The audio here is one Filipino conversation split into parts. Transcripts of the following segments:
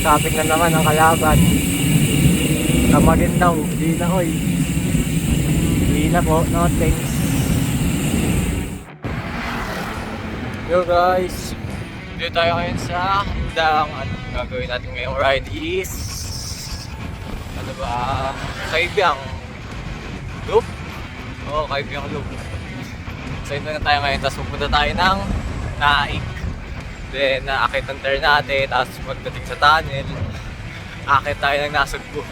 Traffic na naman ang kalaban. Tamagin daw, di na hoy. Di na po, no thanks. Yo guys, dito tayo ngayon sa Indang. At gagawin natin ngayong ride is ano ba? Kaibyang Loop? Oo, Kaibyang Loop. So ito na tayo ngayon, tapos pupunta tayo ng Naik. Then naakit ang turn natin, tapos magdating sa tunnel, akit tayo ng Nasugbu.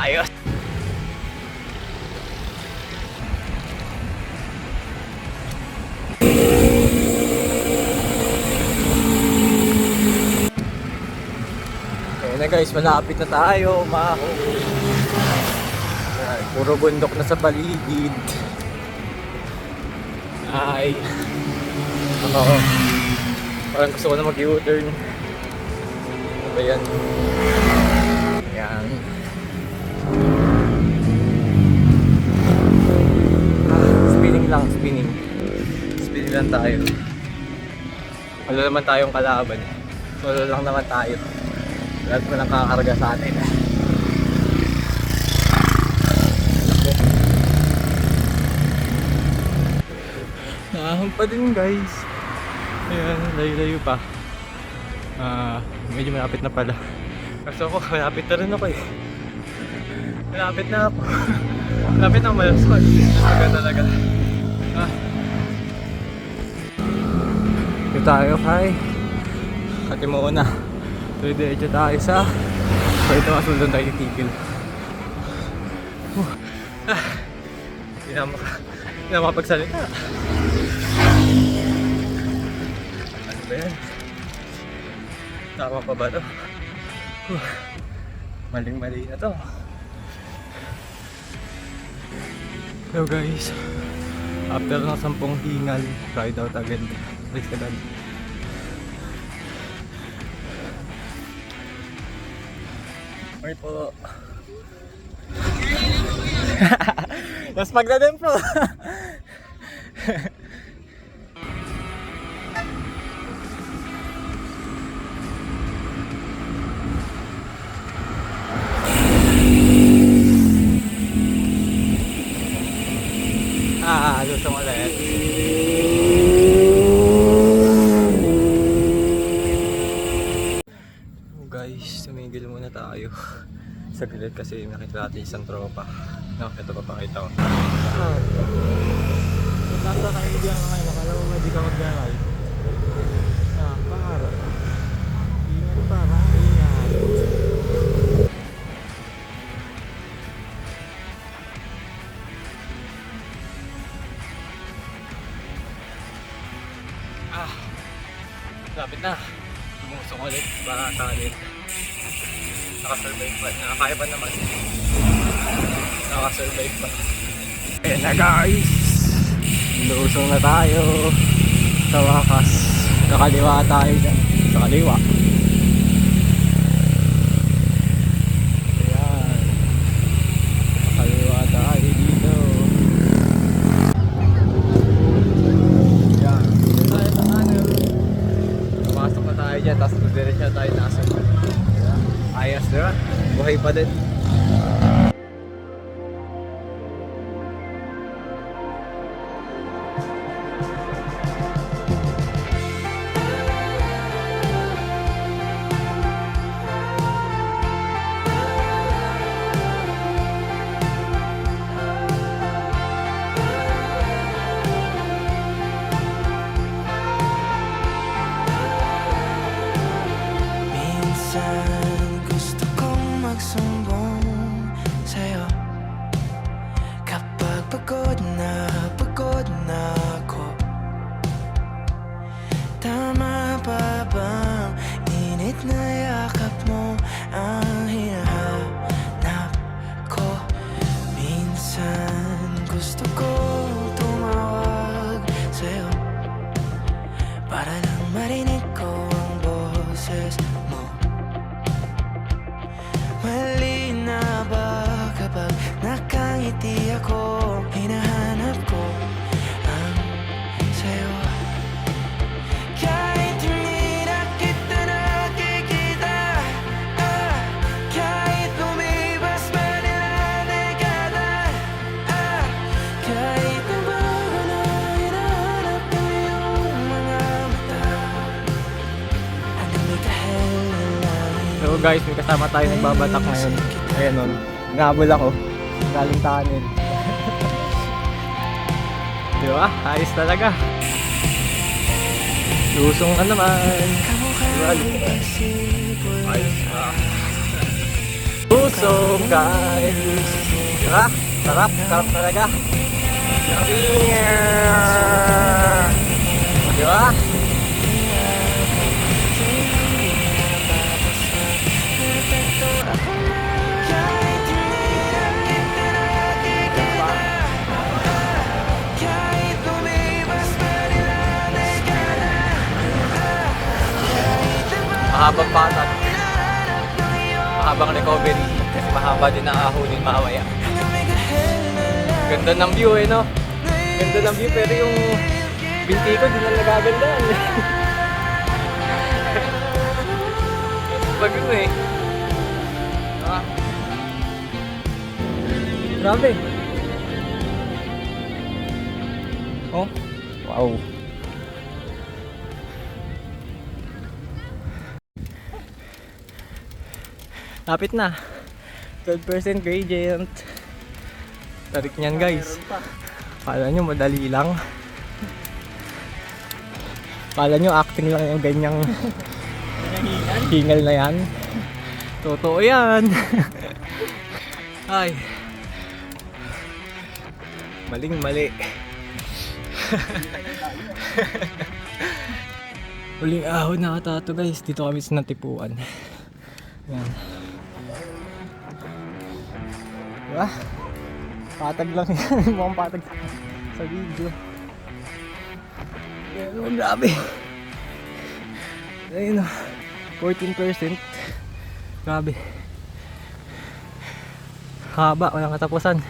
Ayos! Ayun na guys, malapit na tayo, puro bundok na sa paligid. Ay, ako, parang gusto ko na mag-U-turn. Ano ba yan? Ayan. Spinning lang, spinning. Spinning lang tayo. Wala naman tayong kalaban. Wala lang naman tayo. Lahat mo lang kakakarga sa atin. Nakahang pa din guys. Ayan, layo-layo pa. Medyo malapit na pala. Kaso ako, malapit na rin ako eh. Malapit na ako. Malapit na ako malaswag. Talaga. Ito tayo kay Katimuuna. Diretso tayo sa ito masuldan tayo titigil. Hindi na makapagsalita. Ano ba yan? Tama pa ba ito? Maling-mali na to. Hello guys, after ng 10 hingal, ride out agad. Please ka dad. Sorry po. Mas magdadim po. Lusong ulit. Oh guys, tumigil muna tayo. Saglit kasi nakita natin isang tropa. No, ito papakita ko. Nasa kaibigan ka ngayon, nakalaw mo di ka mag-garay. Para. Ingat para, ingat. Lapit na. Tumusok ulit para tanin. Nakasurvive pa. Nakakaya pa naman. Nakasurvive pa. Ayan na guys. Lusong na tayo. Sa wakas. Nakaliwa tayo dyan. Sa kaliwa. Ayan. Nakaliwa tayo dito. Ayan. Dito tayo sa tunnel. Pasok na tayo dyan. Tapos diretso tayo nasa. Ayos diba? Buhay pa din. Pagod na ako. Tama pa bang init na yakap mo ang hinahanap ko? Minsan gusto ko tumawag sa'yo para lang marinig ko ang boses mo. Mali na ba kapag nakangiti ako? Hinahanap ko ang sayo. Kahit hindi na kita nakikita. So guys, may kasama tayo nagbabatak ngayon. Ayan nun, nabol ako. Galing tanin. Diba? Ayos talaga. Lusong ka naman. Diba? Ayos na. Lusong guys. Diba? Sarap, sarap talaga. Diba? Mahabang patag. Mahabang recovery. Kasi mahaba din ang ahunin mamaya. Ganda ng view eh, no? Ganda ng view, pero yung binti ko di na nagagandaan. Pag yun eh. Ah. Grabe. Oh, wow. Lapit na. 12% gradient. Tarik niyan guys. Kala nyo madali lang. Kala nyo acting lang yung ganyang hingal na yan. Totoo yan. Ay. Maling mali. Huling ahon na ata ito guys. Dito kami sa Natipuan. Yan. Diba? Patag lang yan. Mukhang patag sa video. Yan, oh, grabe. Ayun o. 14%. Grabe. Haba, walang katapusan.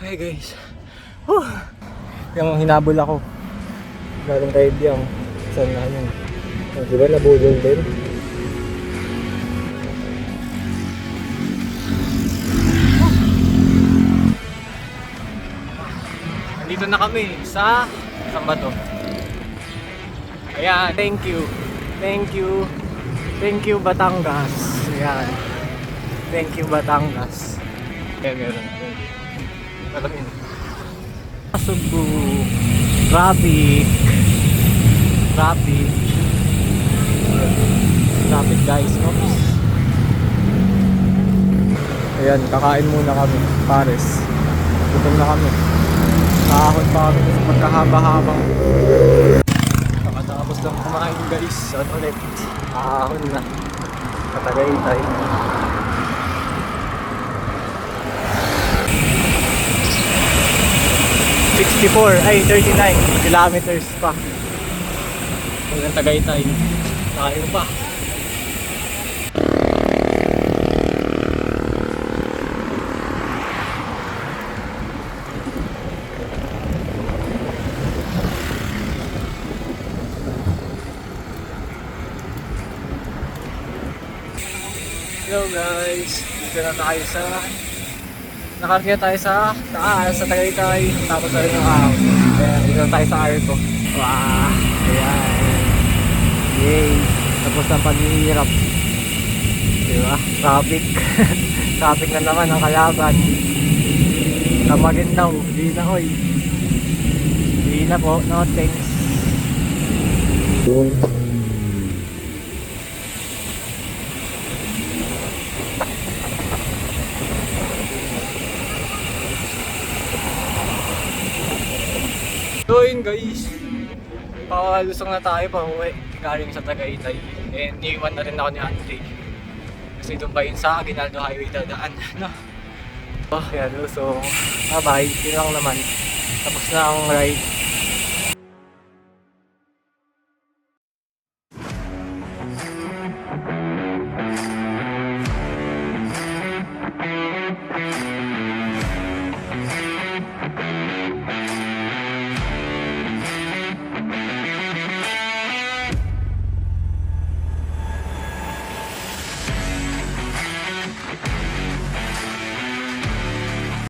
Hey guys. Whew. Yung hinabol ako. Galing kay Diang. Saan na yun? Diba nabudol din? Dito na kami sa saan ba to? Ayan, thank you. Thank you. Thank you Batangas. Ayan. Thank you Batangas. Ayan, meron. Alam yun. Subo. Traffic. Traffic. Traffic guys. Oops. Ayan, kakain muna kami. Pares. Gutom na kami. Kahon pa kami sa pagkahaba-habang. Nakatapos lang kumain guys. Ano ulit? Kahon na. Katagaytay. Ay 39 kilometers pa. Hanggang Tagaytay. Tayo pa. Hello guys, dito na tayo sa nakarating na tayo sa taas, sa Tagaytay, tapos tayo ng ahon. Ayan, dito na tayo sa Arco. Wow, ayan. Yay, tapos ang paghihirap. Diba? Traffic. Traffic na naman ang kalaban. Tamagin daw, di na hoy. Di na po, no thanks. So yun guys, pakalusong na tayo pa uwi galing sa Tagaytay. And iwan na rin ako ni Andre kasi doon pa yun sa Aguinaldo Highway dadaan, no? Oh yan, so bye bye, yun lang naman. Tapos na ang ride.